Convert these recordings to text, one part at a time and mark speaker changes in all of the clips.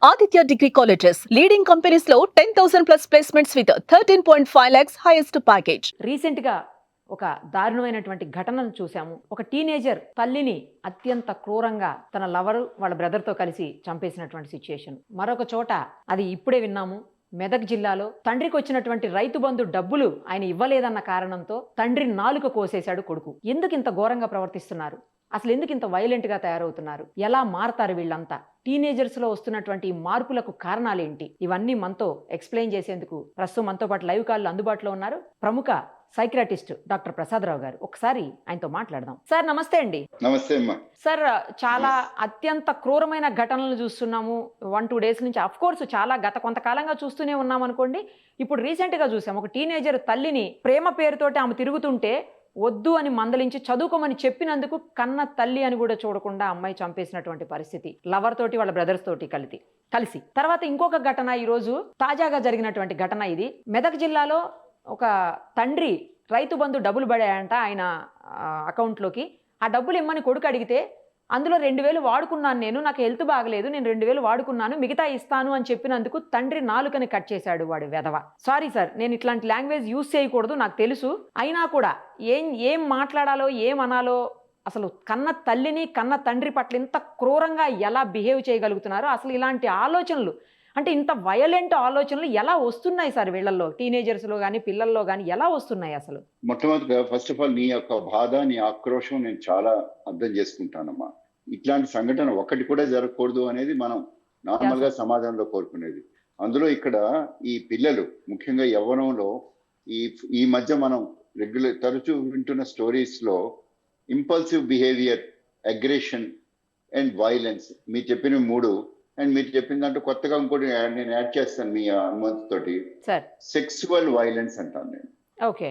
Speaker 1: Aditya Degree Colleges, leading companies లో 10,000 plus placements with 13.5 lakhs highest package.
Speaker 2: Recent గా ఒక దారుణమైనటువంటి ఘటనను చూసాము. ఒక టీనేజర్ తల్లిని అత్యంత క్రూరంగా తన లవర్ వాళ్ళ బ్రదర్ తో కలిసి చంపేసినటువంటి సిచ్యుయేషన్. మరొక చోట అది ఇప్పుడే విన్నాము. మెదక్ జిల్లాలో తండ్రికి వచ్చినటువంటి రైతు బంధు డబ్బులు ఆయన ఇవ్వలేదన్న కారణంతో తండ్రి నాలుక కోసేశాడు కొడుకు. ఎందుకు ఇంత ఘోరంగా ప్రవర్తిస్తున్నారు? అసలు ఎందుకు ఇంత వైలెంట్ గా తయారవుతున్నారు? ఎలా మారతారు వీళ్ళంతా? టీనేజర్స్ లో వస్తున్నటువంటి మార్పులకు కారణాలేంటి? ఇవన్నీ మనతో ఎక్స్ప్లెయిన్ చేసేందుకు ప్రస్తుతం మనతో పాటు లైవ్ కాల్ అందుబాటులో ఉన్నారు ప్రముఖ సైక్రాటిస్ట్ డాక్టర్ ప్రసాదరావు గారు. ఒకసారి ఆయనతో మాట్లాడదాం. సార్ నమస్తే అండి.
Speaker 3: నమస్తే అమ్మా.
Speaker 2: సార్ చాలా అత్యంత క్రూరమైన ఘటనలు చూస్తున్నాము 1-2 డేస్ నుంచి. అఫ్ కోర్స్ చాలా గత కొంతకాలంగా చూస్తూనే ఉన్నాం అనుకోండి. ఇప్పుడు రీసెంట్ గా చూసాం ఒక టీనేజర్ తల్లిని ప్రేమ పేరుతోటి ఆమె తిరుగుతుంటే వద్దు అని మందలించి చదువుకోమని చెప్పినందుకు కన్న తల్లి అని కూడా చూడకుండా అమ్మాయి చంపేసినటువంటి పరిస్థితి. లవర్ తోటి వాళ్ళ బ్రదర్స్ తోటి కలిసి తర్వాత ఇంకొక ఘటన ఈరోజు తాజాగా జరిగినటువంటి ఘటన ఇది. మెదక్ జిల్లాలో ఒక తండ్రి రైతు బంధు డబ్బులు పడాయంట ఆయన అకౌంట్లోకి. ఆ డబ్బులు ఇమ్మని కొడుకు అడిగితే అందులో 2,000 వాడుకున్నాను, నాకు హెల్త్ బాగలేదు, నేను 2,000 వాడుకున్నాను, మిగతా ఇస్తాను అని చెప్పినందుకు తండ్రి నాలుకని కట్ చేశాడు వాడు వెధవ. సారీ సార్, నేను ఇట్లాంటి లాంగ్వేజ్ యూజ్ చేయకూడదు నాకు తెలుసు. అయినా కూడా ఏం మాట్లాడాలో ఏమనాలో అసలు కన్న తల్లిని కన్న తండ్రి పట్ల ఇంత క్రూరంగా ఎలా బిహేవ్ చేయగలుగుతున్నారో, అసలు ఇలాంటి ఆలోచనలు అంటే ఇంత వయలెంట్ ఆలోచనలు ఎలా వస్తున్నాయి సార్ వీళ్ళల్లో, టీనేజర్స్లో కానీ పిల్లల్లో కానీ ఎలా వస్తున్నాయి అసలు?
Speaker 3: మొట్టమొదటిగా ఫస్ట్ ఆఫ్ ఆల్ నీ యొక్క బాధ, నీ ఆక్రోషం నేను చాలా అర్థం చేసుకుంటానమ్మా. ఇట్లాంటి సంఘటన ఒక్కటి కూడా జరగకూడదు అనేది మనం నార్మల్ గా సమాజంలో కోరుకునేది. అందులో ఇక్కడ ఈ పిల్లలు ముఖ్యంగా యవ్వనంలో ఈ మధ్య మనం తరచూ వింటున్న స్టోరీస్ లో impulsive behaviour, aggression and violence, మీరు చెప్పిన 3 అండ్ మీరు చెప్పిన దాంట్లో కొత్తగా ఇంకోటి నేను యాడ్ చేస్తాను మీ అనుమతితోటి, సెక్సువల్ వైలెన్స్ అంటాను నేను.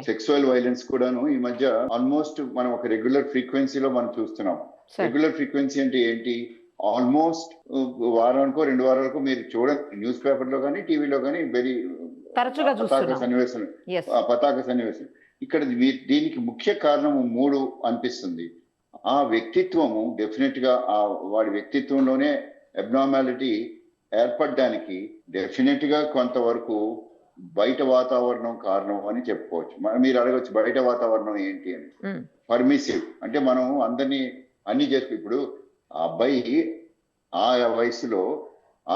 Speaker 3: సెక్సువల్ వైలెన్స్ కూడాను ఈ మధ్య ఆల్మోస్ట్ మనం ఒక రెగ్యులర్ ఫ్రీక్వెన్సీలో మనం చూస్తున్నాం. రెగ్యులర్ ఫ్రీక్వెన్సీ అంటే ఏంటి? ఆల్మోస్ట్ వారానికో 2 వారాలకు మీరు చూడండి న్యూస్ పేపర్ లో కానీ టీవీలో కానీ వెరీ పతాక సన్నివేశం. ఇక్కడ దీనికి ముఖ్య కారణం 3 అనిపిస్తుంది. ఆ వ్యక్తిత్వము డెఫినెట్ గా వాడి వ్యక్తిత్వంలోనే అబ్నార్మాలిటీ ఏర్పడడానికి డెఫినెట్ గా కొంతవరకు బయట వాతావరణం కారణం అని చెప్పుకోవచ్చు. మీరు అడగచ్చు బయట వాతావరణం ఏంటి అని. పర్మిసివ్ అంటే మనం అన్ని చేసుకు, ఇప్పుడు ఆ అబ్బాయి ఆ వయసులో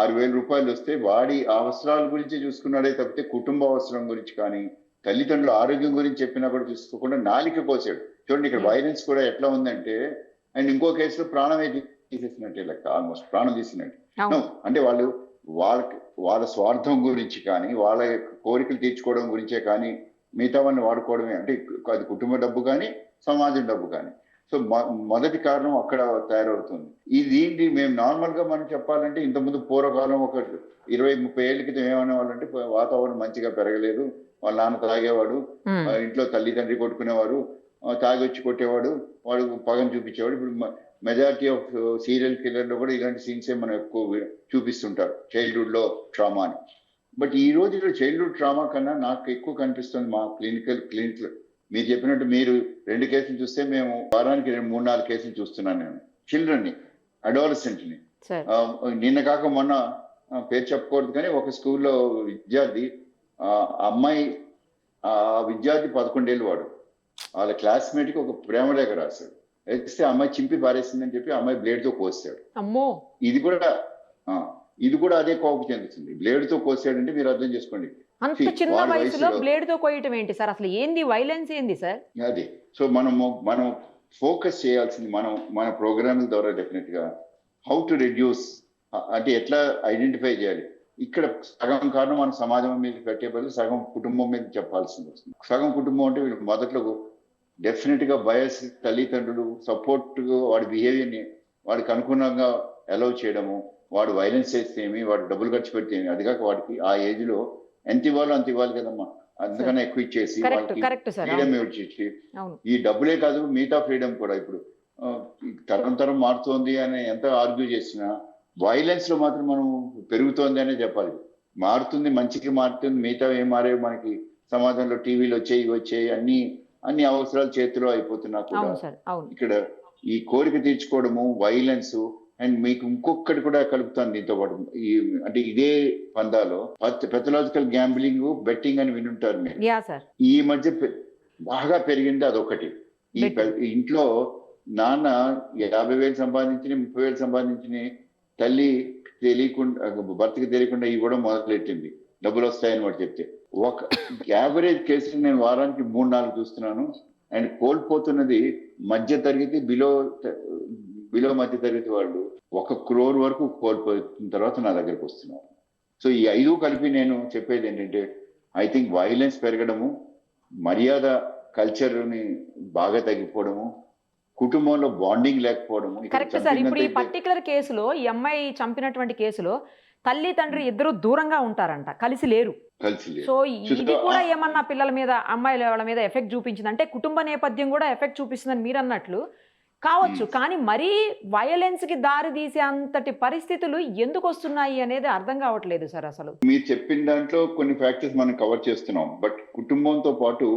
Speaker 3: 6,000 రూపాయలు వస్తే వాడి అవసరాల గురించి చూసుకున్నాడే తప్పితే కుటుంబ అవసరం గురించి కానీ తల్లిదండ్రుల ఆరోగ్యం గురించి చెప్పినా కూడా చూసుకోకుండా నాలిక కోసాడు. చూడండి ఇక్కడ వైలెన్స్ కూడా ఎట్లా ఉందంటే, అండ్ ఇంకో కేసులో ప్రాణమే తీసేసినట్టే లెక్క, ఆల్మోస్ట్ ప్రాణం తీసినట్టు. అంటే వాళ్ళ స్వార్థం గురించి కానీ వాళ్ళ కోరికలు తీర్చుకోవడం గురించే కానీ మిగతావన్నీ వాడుకోవడమే. అంటే అది కుటుంబ డబ్బు కానీ సమాజం డబ్బు కానీ. సో మొదటి కారణం అక్కడ తయారవుతుంది. దీన్ని మేము నార్మల్ గా మనం చెప్పాలంటే ఇంతకుముందు పూర్వకాలం ఒక 20-30 ఏళ్ల క్రితం ఏమనే వాళ్ళంటే వాతావరణం మంచిగా పెరగలేదు, వాళ్ళ నాన్న తాగేవాడు, ఇంట్లో తల్లిదండ్రి కొట్టుకునేవారు, తాగి వచ్చి కొట్టేవాడు, వాడు పగని చూపించేవాడు. ఇప్పుడు మెజారిటీ ఆఫ్ సీరియల్ కిల్లర్లో కూడా ఇలాంటి సీన్సే మనం ఎక్కువ చూపిస్తుంటారు, చైల్డ్హుడ్ లో ట్రామా అని. బట్ ఈ రోజుల్లో చైల్డ్హుడ్ ట్రామా కన్నా నాకు ఎక్కువ కనిపిస్తుంది మా క్లినిక్ మీరు చెప్పినట్టు మీరు 2 కేసులు చూస్తే మేము వారానికి 3-4 కేసులు చూస్తున్నాను నేను. చిల్డ్రన్ ని, అడాలసెంట్ ని. నిన్న కాక మొన్న పేరు చెప్పకూడదు కానీ ఒక స్కూల్లో విద్యార్థి, అమ్మాయి ఆ విద్యార్థి 11 ఏళ్ళు వాడు వాళ్ళ క్లాస్మేట్ కి ఒక ప్రేమలేఖ రాశాడు. వేస్తే అమ్మాయి చింపి పారేసిందని చెప్పి అమ్మాయి బ్లేడ్ తో కోసాడు. ఇది కూడా అదే కోపం చెందుతుంది. బ్లేడ్ తో కోసాడంటే మీరు అర్థం చేసుకోండి.
Speaker 2: అంత చిన్న వయసులో బ్లేడ్ తో కోయటం ఏంటి సార్? అసలు ఏంది వైలెన్స్ ఏంది సార్?
Speaker 3: అదే. సో మనం ఫోకస్ చేయాల్సింది మన ప్రోగ్రామ్ ద్వారా డెఫినెట్ గా హౌ టు రెడ్యూస్, అంటే ఎట్లా ఐడెంటిఫై చేయాలి. ఇక్కడ సగం కారణం మన సమాజం మీద పెట్టే బదులు సగం కుటుంబం మీద చెప్పాల్సింది వస్తుంది. సగం కుటుంబం అంటే వీళ్ళు మొదట్లో డెఫినెట్ గా బయస్, తల్లిదండ్రులు సపోర్ట్, వాడి బిహేవియర్ని వాడికి అనుగుణంగా అలౌ చేయడము, వాడు వైలెన్స్ చేస్తే ఏమి, వాడు డబ్బులు ఖర్చు పెడితే ఏమి, అది కాక వాడికి ఆ ఏజ్ లో ఎంత ఇవ్వాలి కదమ్మా, అందుకనే ఎక్కువ ఇచ్చేసి వాళ్ళకి ఫ్రీడమ్ ఇచ్చేసి, ఈ డబ్బులే కాదు మిగతా ఫ్రీడమ్ కూడా ఇప్పుడు తరం మారుతోంది అని ఎంత ఆర్గ్యూ చేసినా వైలెన్స్ లో మాత్రం మనం పెరుగుతోంది అనే చెప్పాలి. మారుతుంది, మంచికి మారుతుంది, మిగతా ఏం మారేవి మనకి సమాజంలో టీవీలు వచ్చాయి అన్ని అవసరాలు చేతిలో అయిపోతున్నా కూడా ఇక్కడ ఈ కోరిక తీర్చుకోవడము, వైలెన్స్, అండ్ మీకు ఇంకొకటి కూడా కలుపుతాను దీంతో పాటు. ఈ అంటే ఇదే పందాలో పెథలాజికల్ గ్యాంబ్లింగ్, బెట్టింగ్ అని వినుంటారు మీరు.
Speaker 2: Yeah sir.
Speaker 3: ఈ మధ్య బాగా పెరిగింది అదొకటి. ఈ ఇంట్లో నాన్న 50,000 సంపాదించిన, 30,000 సంపాదించిన తల్లి తెలియకుండా, భర్తకి తెలియకుండా ఇవ్వడం మొదలెట్టింది, డబ్బులు వస్తాయని వాడు చెప్తే. ఒక యావరేజ్ కేసులు నేను వారానికి 3-4 చూస్తున్నాను. అండ్ కోల్పోతున్నది మధ్య తరగతి, బిలో మధ్య తరగతి వాళ్ళు 1 crore వరకు కోల్పోతున్న తర్వాత నా దగ్గరికి వస్తున్నారు. సో ఈ 5 కలిపి నేను చెప్పేది ఏంటంటే, ఐ థింక్ వైలెన్స్ పెరగడము, మర్యాద కల్చర్ని బాగా తగ్గిపోవడము, కుటుంబంలో బాండింగ్ లేకపోవడము.
Speaker 2: Correct sir. ఇప్పుడు ఈ పర్టికులర్ కేసులో, ఈ అమ్మాయి చంపినటువంటి కేసులో తల్లి తండ్రి ఇద్దరు దూరంగా ఉంటారంట, కలిసి లేరు. సో ఇది కూడా ఏమన్నా పిల్లల మీద, అమ్మాయిల వాళ్ళ మీద ఎఫెక్ట్ చూపించింది అంటే, కుటుంబ నేపథ్యం కూడా ఎఫెక్ట్ చూపిస్తుందని మీరు అన్నట్లు కావచ్చు. కానీ మరీ వైలెన్స్ కి దారి తీసే అంతటి పరిస్థితులు ఎందుకు వస్తున్నాయి అనేది అర్థం కావట్లేదు సార్. అసలు
Speaker 3: మీరు చెప్పిన దాంట్లో కొన్ని ఫ్యాక్టర్స్ మనం కవర్ చేస్తున్నాం. బట్ కుటుంబంతో పాటు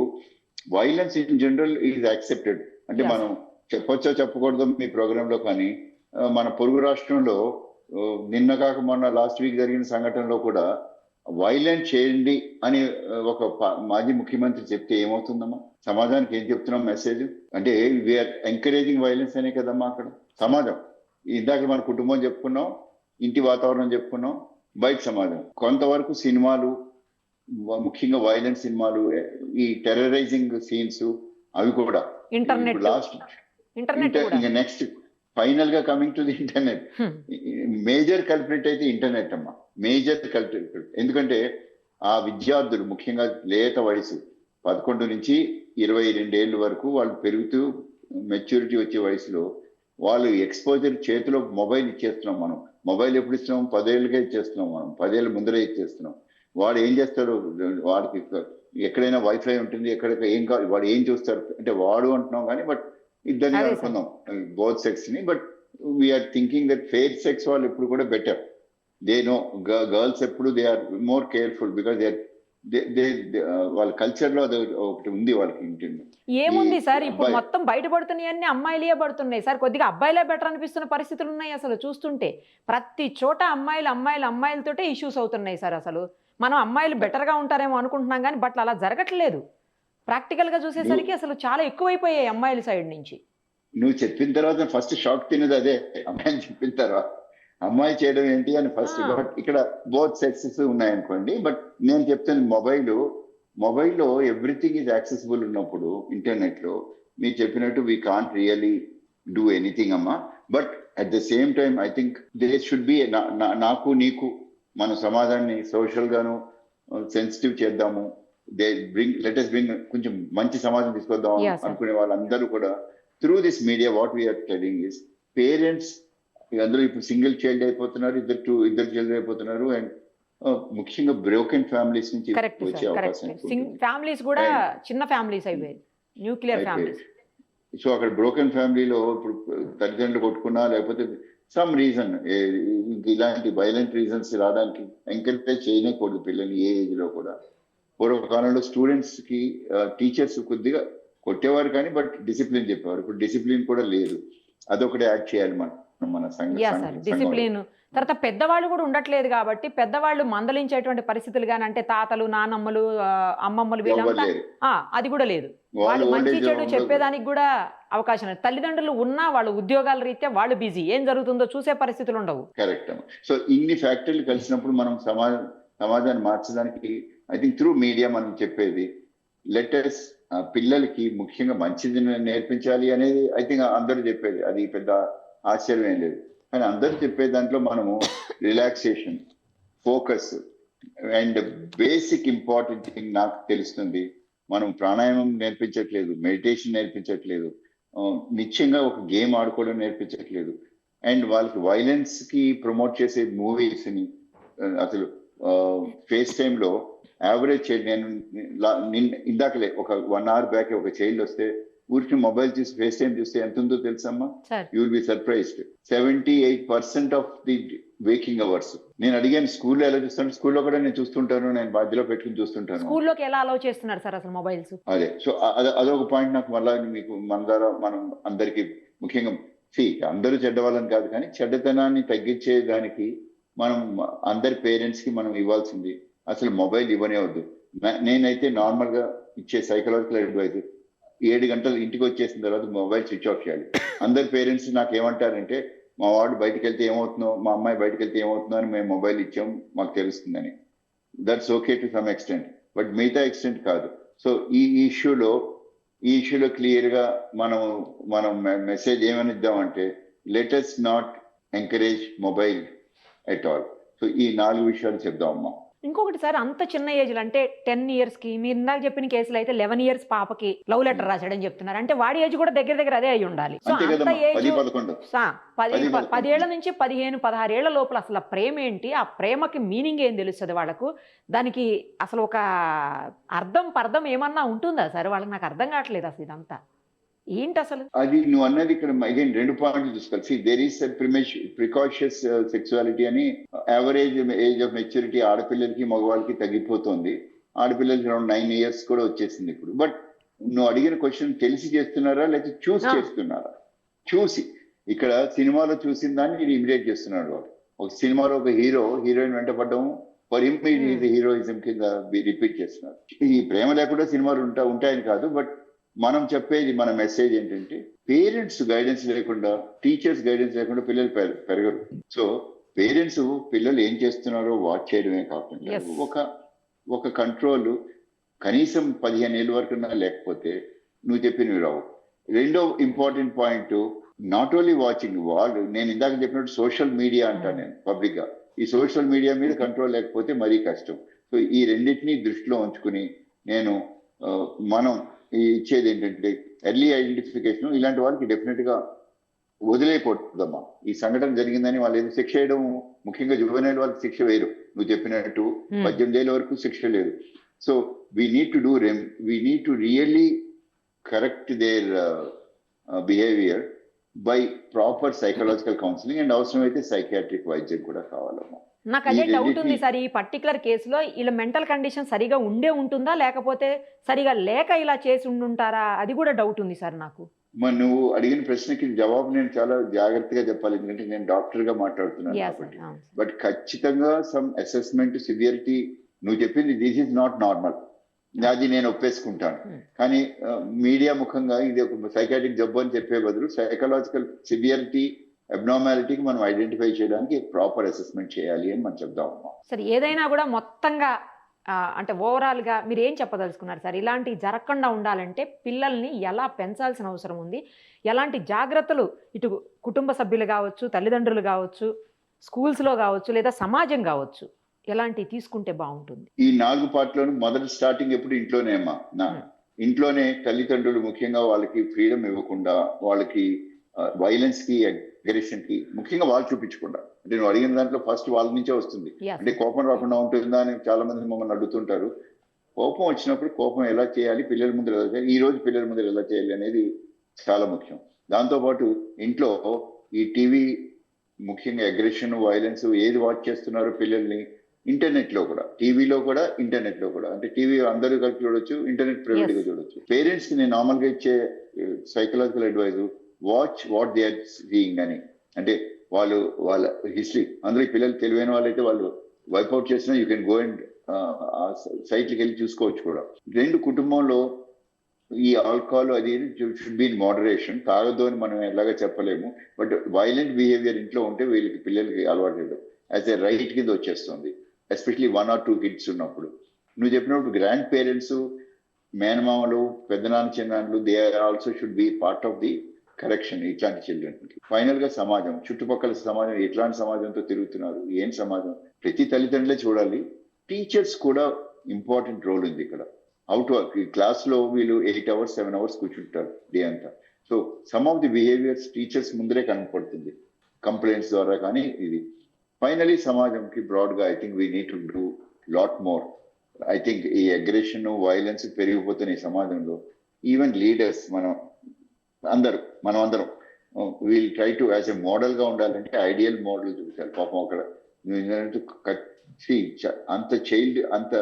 Speaker 3: violence in general is accepted. అంటే మనం చెప్పొచ్చో చెప్పకూడదు మీ ప్రోగ్రామ్ లో, కానీ మన పొరుగు రాష్ట్రంలో నిన్న కాక మొన్న లాస్ట్ వీక్ జరిగిన సంఘటనలో కూడా వైలెంట్ చేయండి అని ఒక మాజీ ముఖ్యమంత్రి చెప్తే ఏమవుతుందమ్మా? సమాజానికి ఏం చెప్తున్నాం మెసేజ్? అంటే వీఆర్ ఎంకరేజింగ్ వైలెన్స్ అనే కదమ్మా అక్కడ సమాజం. ఇందాక మన కుటుంబం చెప్పుకున్నాం, ఇంటి వాతావరణం చెప్పుకున్నాం, బయట సమాజం. కొంతవరకు సినిమాలు, ముఖ్యంగా వైలెంట్ సినిమాలు, ఈ టెర్రరైజింగ్ సీన్స్, అవి కూడా
Speaker 2: ఇంటర్నెట్
Speaker 3: నెక్స్ట్ ఫైనల్ గా coming to the internet. Major culprit అయితే ఇంటర్నెట్ అమ్మా, మేజర్ కల్ప్రిట్. ఎందుకంటే ఆ విద్యార్థులు ముఖ్యంగా లేత వయసు 11 నుంచి 22 ఏళ్ళ వరకు వాళ్ళు పెరుగుతూ మెచ్యూరిటీ వచ్చే వయసులో వాళ్ళు ఎక్స్పోజర్, చేతిలో మొబైల్ ఇచ్చేస్తున్నాం మనం. మొబైల్ ఎప్పుడు ఇస్తున్నాం? 10 ఏళ్ళకే ఇచ్చేస్తున్నాం మనం, 10 ఏళ్ళ ముందరే ఇచ్చేస్తున్నాం. వాడు ఏం చేస్తాడు? వాడికి ఎక్కడైనా వైఫై ఉంటుంది, ఎక్కడ ఏం కావాలి, వాడు ఏం చూస్తారు అంటే, వాడు అంటున్నాం కానీ బట్ ఇద్దరిని అనుకుందాం, బోత్ సెక్స్ ని. But we are thinking that fair sex వాళ్ళు ఎప్పుడు కూడా బెటర్. దే నో, గర్ల్స్ ఎప్పుడు they are more careful because they వాళ్ళ కల్చర్ లో అది ఒకటి ఉంది వాళ్ళకి. ఇంటిని
Speaker 2: ఏముంది సార్, ఇప్పుడు మొత్తం బయటపడుతున్నాయన్నీ అమ్మాయిలే పడుతున్నాయి సార్. కొద్దిగా అబ్బాయిలే బెటర్ అనిపిస్తున్న పరిస్థితులు ఉన్నాయి అసలు చూస్తుంటే. ప్రతి చోట అమ్మాయిలతోటే ఇష్యూస్ అవుతున్నాయి సార్. అసలు మనం అమ్మాయిలు బెటర్ గా ఉంటారేమో అనుకుంటున్నాం కానీ బట్ అలా జరగట్లేదు. ప్రాక్టికల్ గా చూసేసరికి అసలు చాలా ఎక్కువైపోయాయి అమ్మాయిల సైడ్ నుంచి.
Speaker 3: నువ్వు చెప్పిన తర్వాత ఫస్ట్ షాక్ తినేది అదే, అమ్మాయిని చెప్పిన తర్వాత అమ్మాయి చేయడం ఏంటి అని ఫస్ట్. బట్ ఇక్కడ బోత్ సెక్సెస్ ఉన్నాయనుకోండి. బట్ నేను చెప్తాను, మొబైల్లో ఎవ్రీథింగ్ ఈజ్ యాక్సెసిబుల్ ఉన్నప్పుడు, ఇంటర్నెట్ లో మీరు చెప్పినట్టు we can't really do anything అమ్మా. But at the same time I think they should be, నాకు నీకు మన సమాజాన్ని సోషల్ గాను సెన్సిటివ్ చేద్దాము, లెట్ us bring కొంచెం మంచి సమాజం తీసుకొద్దాం అనుకునే వాళ్ళందరూ కూడా through this media what we are telling is, parents అందులో ఇప్పుడు సింగిల్ చైల్డ్ అయిపోతున్నారు, ఇద్దరు చైల్డ్ అయిపోతున్నారు. అండ్ ముఖ్యంగా బ్రోకెన్ ఫ్యామిలీస్ నుంచి వచ్చే అవకాశం,
Speaker 2: ఫ్యామిలీస్ కూడా చిన్న ఫ్యామిలీస్ అయిపోయాయి, న్యూక్లియర్ ఫ్యామిలీస్.
Speaker 3: సో అక్కడ బ్రోకెన్ ఫ్యామిలీలో ఇప్పుడు తల్లిదండ్రులు కొట్టుకున్నా, లేకపోతే సమ్ రీజన్, ఇలాంటి వైలెంట్ రీజన్స్ రావడానికి ఎంకరేజ్ చేయకూడదు పిల్లల్ని ఏ ఏజ్ లో కూడా. పూర్వకాలంలో స్టూడెంట్స్ కి టీచర్స్ కొద్దిగా కొట్టేవారు కానీ బట్ డిసిప్లిన్ చెప్పేవారు. ఇప్పుడు డిసిప్లిన్ కూడా లేదు. అదొకటి యాడ్ చేయాలి మన
Speaker 2: డిసిప్లిన్. తర్వాత పెద్దవాళ్ళు కూడా ఉండట్లేదు కాబట్టి పెద్దవాళ్ళు మందలించేటువంటి పరిస్థితులు కానీ, అంటే తాతలు, నానమ్మలు, అమ్మమ్మలు, వీళ్ళంతా అది కూడా లేదు. వాళ్ళు మంచి చెడు చెప్పేదానికి కూడా అవకాశం లేదు. తల్లిదండ్రులు ఉన్నా వాళ్ళు ఉద్యోగాల రీత్యా వాళ్ళు బిజీ, ఏం జరుగుతుందో చూసే పరిస్థితులు ఉండవు.
Speaker 3: కరెక్ట్. సో ఇన్ని ఫ్యాక్టరీలు కలిసినప్పుడు మనం సమాజాన్ని మార్చడానికి ఐ థింక్ త్రూ మీడియా మనం చెప్పేది, లెటర్స్ పిల్లలకి ముఖ్యంగా మంచిది నేర్పించాలి అనేది ఐ థింక్ అందరూ చెప్పేది. అది పెద్ద ఆశ్చర్యం ఏం లేదు. కానీ అందరూ చెప్పే దాంట్లో మనము relaxation, focus and basic important thing నాకు తెలుస్తుంది, మనం ప్రాణాయామం నేర్పించట్లేదు, మెడిటేషన్ నేర్పించట్లేదు, నిత్యంగా ఒక గేమ్ ఆడుకోవడం నేర్పించట్లేదు. అండ్ వాళ్ళకి వైలెన్స్ కి ప్రమోట్ చేసే మూవీస్ని అసలు ఫేస్ టైంలో యావరేజ్ చైల్డ్, నేను ఇందాకలే ఒక 1 hour బ్యాక్ ఒక చైల్డ్ వస్తే ఊరికి మొబైల్ చూసి ఫేస్ టైం చూస్తే ఎంత ఉందో తెలుసమ్మా? You will be surprised. 78% of the waking hours. నేను అడిగాను స్కూల్లో ఎలా చూస్తాను, స్కూల్లో కూడా నేను చూస్తుంటాను, నేను బాధ్యలో పెట్టుకుని చూస్తుంటాను.
Speaker 2: స్కూల్లోకి ఎలా అలౌ చేస్తున్నారు సార్ అసలు మొబైల్స్?
Speaker 3: అదే. సో అదొక పాయింట్ నాకు మళ్ళీ మీకు మన ద్వారా మనం అందరికి ముఖ్యంగా అందరూ చెడ్డవాళ్ళని కాదు, కానీ చెడ్డతనాన్ని తగ్గించే దానికి మనం అందరి పేరెంట్స్ కి మనం ఇవ్వాల్సింది అసలు మొబైల్ ఇవ్వనే వద్దు. నేనైతే నార్మల్ గా ఇచ్చే సైకలాజికల్ అడ్వైజ్ 7 గంటలు ఇంటికి వచ్చేసిన తర్వాత మొబైల్ స్విచ్ ఆఫ్ చేయాలి. అందరి పేరెంట్స్ నాకు ఏమంటారంటే, మా వాడు బయటకు వెళ్తే ఏమవుతుందో, మా అమ్మాయి బయటకు వెళ్తే ఏమవుతుందో అని మేము మొబైల్ ఇచ్చాం, మాకు తెలుస్తుందని. That's okay to some extent, but మిగతా ఎక్స్టెంట్ కాదు. సో ఈ ఇష్యూలో క్లియర్ గా మనం మెసేజ్ ఏమని ఇద్దామంటే, let us not encourage mobile at all. So ఈ 4 విషయాలు చెప్దామమ్మా.
Speaker 2: ఇంకొకటి సార్, అంత చిన్న ఏజ్ అంటే 10 years కి, మీరు ఇందాక చెప్పిన కేసులో అయితే 11 years పాపకి లవ్ లెటర్ రాశాడని చెప్తున్నారు. అంటే వాడి ఏజ్ కూడా దగ్గర అదే అయి ఉండాలి. సో
Speaker 3: అంతే
Speaker 2: అంత
Speaker 3: కదమ్మా,
Speaker 2: ఏజ్
Speaker 3: 10-11
Speaker 2: 10 ఏళ్ల నుంచి 15-16 ఏళ్ల లోపల అసలు ప్రేమ ఏంటి, ఆ ప్రేమకి మీనింగ్ ఏం తెలుస్తుంది వాళ్ళకు, దానికి అసలు ఒక పర్థం ఏమన్నా ఉంటుందా సార్ వాళ్ళకి? నాకు అర్థం కావట్లేదు అసలు ఇదంతా ఏంటి అసలు.
Speaker 3: అది నువ్వు అన్నది ఇక్కడ అగైన్ 2 పాయింట్లు చూసుకోవాలి. దేర్ ఈస్ ప్రికాషియస్ సెక్సువాలిటీ అని. యావరేజ్ ఏజ్ ఆఫ్ మెచ్యూరిటీ ఆడపిల్లలకి మగవాళ్ళకి తగ్గిపోతుంది. ఆడపిల్లలకి అరౌండ్ 9 years కూడా వచ్చేసింది ఇప్పుడు. బట్ నువ్వు అడిగిన క్వశ్చన్ తెలిసి చేస్తున్నారా లేకపోతే చూసి చేస్తున్నారా? చూసి. ఇక్కడ సినిమాలో చూసిన దాన్ని మీరు ఇమిడియేట్ చేస్తున్నాడు వాడు. ఒక సినిమాలో ఒక హీరోయిన్ వెంట పడ్డం ఫర్ హిమ్ హీరోయిజం కింద రిపీట్ చేస్తున్నారు. ఈ ప్రేమ లేకుండా సినిమాలు ఉంటాయని కాదు, బట్ మనం చెప్పేది, మన మెసేజ్ ఏంటంటే, పేరెంట్స్ గైడెన్స్ లేకుండా, టీచర్స్ గైడెన్స్ లేకుండా పిల్లలు పెరగరు. సో పేరెంట్స్ పిల్లలు ఏం చేస్తున్నారో వాచ్ చేయడమే కాకుండా ఒక కంట్రోల్ కనీసం 15 ఏళ్ళ వరకు లేకపోతే నువ్వు చెప్పినవి రావు. రెండో important point, not only watching, నేను ఇందాక చెప్పినట్టు సోషల్ మీడియా అంటాను నేను పబ్లిక్ గా. ఈ సోషల్ మీడియా మీద కంట్రోల్ లేకపోతే మరీ కష్టం. సో ఈ రెండింటినీ దృష్టిలో ఉంచుకుని మనం ఇచ్చేది ఏంటంటే, ఎర్లీ ఐడెంటిఫికేషన్. ఇలాంటి వాళ్ళకి డెఫినెట్ గా వదిలేయకూడదమ్మా. ఈ సంఘటన జరిగిందని వాళ్ళు ఏదో శిక్ష వేయడం, ముఖ్యంగా జువెనైల్ వాళ్ళకి శిక్ష వేరు. నువ్వు చెప్పినట్టు 18 ఏళ్ళ వరకు శిక్ష లేదు. So we need to really correct their behaviour by proper psychological counselling, and అవసరమైతే సైకియాట్రిక్ వైద్యం కూడా కావాలమ్మా.
Speaker 2: నాకు అదే డౌట్ ఉంది సార్, ఈ పర్టికులర్ కేసులో ఇలా మెంటల్ కండిషన్ సరిగా ఉంటుందా, లేకపోతే సరిగా లేక ఇలా చేసి ఉండుంటారా, అది కూడా డౌట్ ఉంది సార్ నాకు.
Speaker 3: మరి నువ్వు అడిగిన ప్రశ్నకి జవాబు నేను చాలా జాగ్రత్తగా చెప్పాలి, ఎందుకంటే నేను డాక్టర్ గా మాట్లాడుతున్నాను కాబట్టి. బట్ ఖచ్చితంగా సమ్ అసెస్మెంట్ సివియరిటీ, నువ్వు చెప్పింది దిస్ ఈజ్ నాట్ నార్మల్, అది నేను ఒప్పేసుకుంటాను. కానీ మీడియా ముఖంగా ఇది ఒక సైకాట్రిక్ జబ్బు అని చెప్పే బదులు సైకలాజికల్ సివియరిటీ, అబ్నార్మాలిటీకి మనం ఐడెంటిఫై చేయడానికి ప్రాపర్ అసెస్మెంట్ చేయాలి అని మనం చెప్దామమ్మా.
Speaker 2: సరే, ఏదైనా కూడా మొత్తంగా అంటే ఓవరాల్ గా మీరు ఏం చెప్పదలుచుకున్నారు సార్? ఇలాంటివి జరగకుండా ఉండాలంటే పిల్లల్ని ఎలా పెంచాల్సిన అవసరం ఉంది, ఎలాంటి జాగ్రత్తలు ఇటు కుటుంబ సభ్యులు కావచ్చు, తల్లిదండ్రులు కావచ్చు, స్కూల్స్లో కావచ్చు, లేదా సమాజం కావచ్చు, ఎలాంటివి తీసుకుంటే బాగుంటుంది?
Speaker 3: ఈ 4 పార్ట్లోనూ మొదటి స్టార్టింగ్ ఎప్పుడు ఇంట్లోనే అమ్మా. ఇంట్లోనే తల్లిదండ్రులు ముఖ్యంగా వాళ్ళకి ఫ్రీడమ్ ఇవ్వకుండా, వాళ్ళకి వైలెన్స్ కి, అగ్రెషన్ కి ముఖ్యంగా వాళ్ళు చూపించకుండా. అంటే నువ్వు అడిగిన దాంట్లో ఫస్ట్ వాళ్ళ నుంచే వస్తుంది. అంటే కోపం రాకుండా ఉంటుందా అని చాలా మంది మమ్మల్ని అడుగుతుంటారు. కోపం వచ్చినప్పుడు కోపం ఎలా చేయాలి, పిల్లల ముందు ఎలా చేయాలి, ఈ రోజు పిల్లల ముందు ఎలా చేయాలి అనేది చాలా ముఖ్యం. దాంతోపాటు ఇంట్లో ఈ టీవీ, ముఖ్యంగా అగ్రెషన్, వైలెన్స్ ఏది వాచ్ చేస్తున్నారో పిల్లల్ని, ఇంటర్నెట్ లో కూడా, టీవీలో కూడా, ఇంటర్నెట్ లో కూడా. అంటే టీవీ అందరూ కలిపి చూడొచ్చు, ఇంటర్నెట్ ప్రైవేట్ గా చూడొచ్చు. పేరెంట్స్ కి నేను నార్మల్ గా ఇచ్చే psychological advice, watch what they are seeing అని. అంటే వాళ్ళ హిస్టరీ, అందులో పిల్లలు తెలివైన వాళ్ళైతే వాళ్ళు వైప్అవుట్ చేసినా యూ కెన్ గో అండ్ సైట్లకి వెళ్ళి చూసుకోవచ్చు కూడా. 2, కుటుంబంలో ఈ ఆల్కహాల్ అది షుడ్ బి ఇన్ మోడరేషన్. తాగొద్దు అని మనం ఎలాగా చెప్పలేము, బట్ వైలెంట్ బిహేవియర్ ఇంట్లో ఉంటే పిల్లలకి అలవాటు చేయడం యాజ్ ఏ రైట్ కింద వచ్చేస్తుంది, ఎస్పెషలీ 1 or 2 kids ఉన్నప్పుడు. నువ్వు చెప్పినప్పుడు గ్రాండ్ పేరెంట్స్, మేనమామలు, పెద్దనాన్న, చిన్నాన్నలు, they also should be part of the correction ఇట్లాంటి చిల్డ్రన్ కి. ఫైనల్ గా సమాజం, చుట్టుపక్కల సమాజం ఎట్లాంటి సమాజంతో తిరుగుతున్నారు, ఏం సమాజం, ప్రతి తల్లిదండ్రులే చూడాలి. టీచర్స్ కూడా ఇంపార్టెంట్ రోల్ ఉంది ఇక్కడ. అవుట్ వర్క్, ఈ క్లాస్ లో వీళ్ళు 8 hours 7 hours కూర్చుంటారు డే అంతా. So some of the behaviours teachers ముందరే కనపడుతుంది, కంప్లైంట్స్ ద్వారా. కానీ ఇది ఫైనలీ సమాజంకి బ్రాడ్ గా I think we need to do lot more. I think ఈ అగ్రెషన్, వైలెన్స్ పెరిగిపోతున్న ఈ సమాజంలో ఈవెన్ లీడర్స్, మనం అందరం we'll try to as a model గా ఉండాలంటే ఐడియల్ మోడల్ చూపించాలి. పాపం అక్కడ అంత చైల్డ్, అంత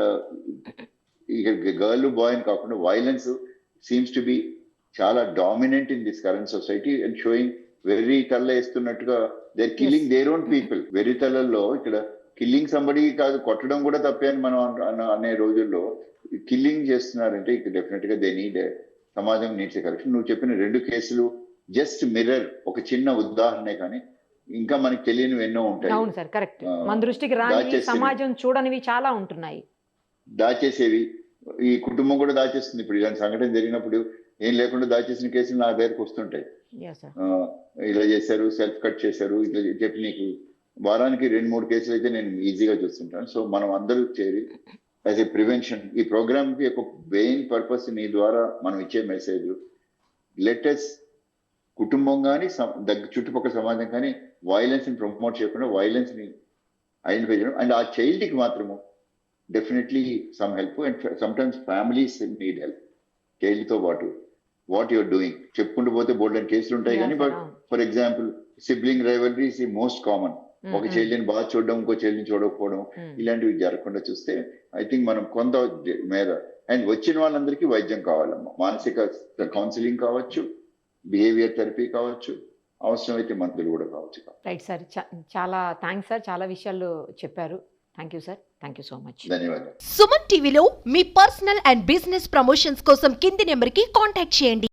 Speaker 3: గర్ల్ బాయ్ అని కాకుండా వైలెన్స్ సీమ్స్ టు బి చాలా dominant in this current society and showing వెర్రి తల్ల వేస్తున్నట్టుగా they killing their own people. వెర్రి తలల్లో ఇక్కడ కిల్లింగ్ సంబడి కాదు, కొట్టడం కూడా తప్పే అని మనం అనే రోజుల్లో కిల్లింగ్ చేస్తున్నారంటే ఇక డెఫినెట్ గా దే నీడ్, సమాజం నీడ్స్ కరెక్షన్. నువ్వు చెప్పిన 2 కేసులు జస్ట్ మిర్రర్, ఒక చిన్న ఉదాహరణే, కానీ ఇంకా మనకి తెలియనివి ఎన్నో ఉంటాయి.
Speaker 2: అవును సార్, కరెక్ట్. మన దృష్టికి రాని, సమాజం చూడనివి చాలా ఉంటున్నాయి.
Speaker 3: దాచేసేవి ఈ కుటుంబం కూడా దాచేస్తుంది. ఇప్పుడు ఇలాంటి సంఘటన జరిగినప్పుడు ఏం లేకుండా దాచేసిన కేసులు నా దగ్గరకు వస్తుంటాయి. ఇలా చేశారు, సెల్ఫ్ కట్ చేశారు, ఇట్లా చెప్పి నీకు వారానికి 2-3 కేసులు అయితే నేను ఈజీగా చూస్తుంటాను. సో మనం అందరూ చేరి యాజ్ ఏ ప్రివెన్షన్, ఈ ప్రోగ్రామ్ కి ఒక మెయిన్ పర్పస్ నీ ద్వారా మనం ఇచ్చే మెసేజ్, లెటెస్ కుటుంబం కానీ చుట్టుపక్కల సమాజం కానీ వైలెన్స్ ని ప్రమోట్ చేయకుండా వైలెన్స్ ని ఐడెంటిఫై చేయడం, అండ్ ఆ చైల్డ్ కి మాత్రము definitely some help, and some times families need help. Child తో పాటు వాట్ యుర్ డూయింగ్ చెప్పుకుంటూ పోతే బోల్డ్ అండ్ కేసులు ఉంటాయి. కానీ but for example sibling rivalry is the most common. ఒక చైల్డ్ని బాగా చూడడం, ఇంకో చైల్డ్ని చూడకపోవడం, ఇలాంటివి జరగకుండా చూస్తే ఐ థింక్ మనం కొంత మేర, అండ్ వచ్చిన వాళ్ళందరికీ వైద్యం కావాలమ్మా. మానసిక కౌన్సిలింగ్ కావచ్చు, బిహేవియర్ థెరపీ కావచ్చు, అవసరమైతే మందులు కూడా కావచ్చు.
Speaker 2: రైట్ సార్, చాలా థ్యాంక్స్ సార్, చాలా విషయాలు చెప్పారు. Thank you sir, thank you so much.
Speaker 3: ధన్యవాదాలు.
Speaker 4: సుమన్ టీవీలో మీ పర్సనల్ అండ్ బిజినెస్ ప్రమోషన్స్ కోసం కింది నెంబర్కి కాంటాక్ట్ చేయండి.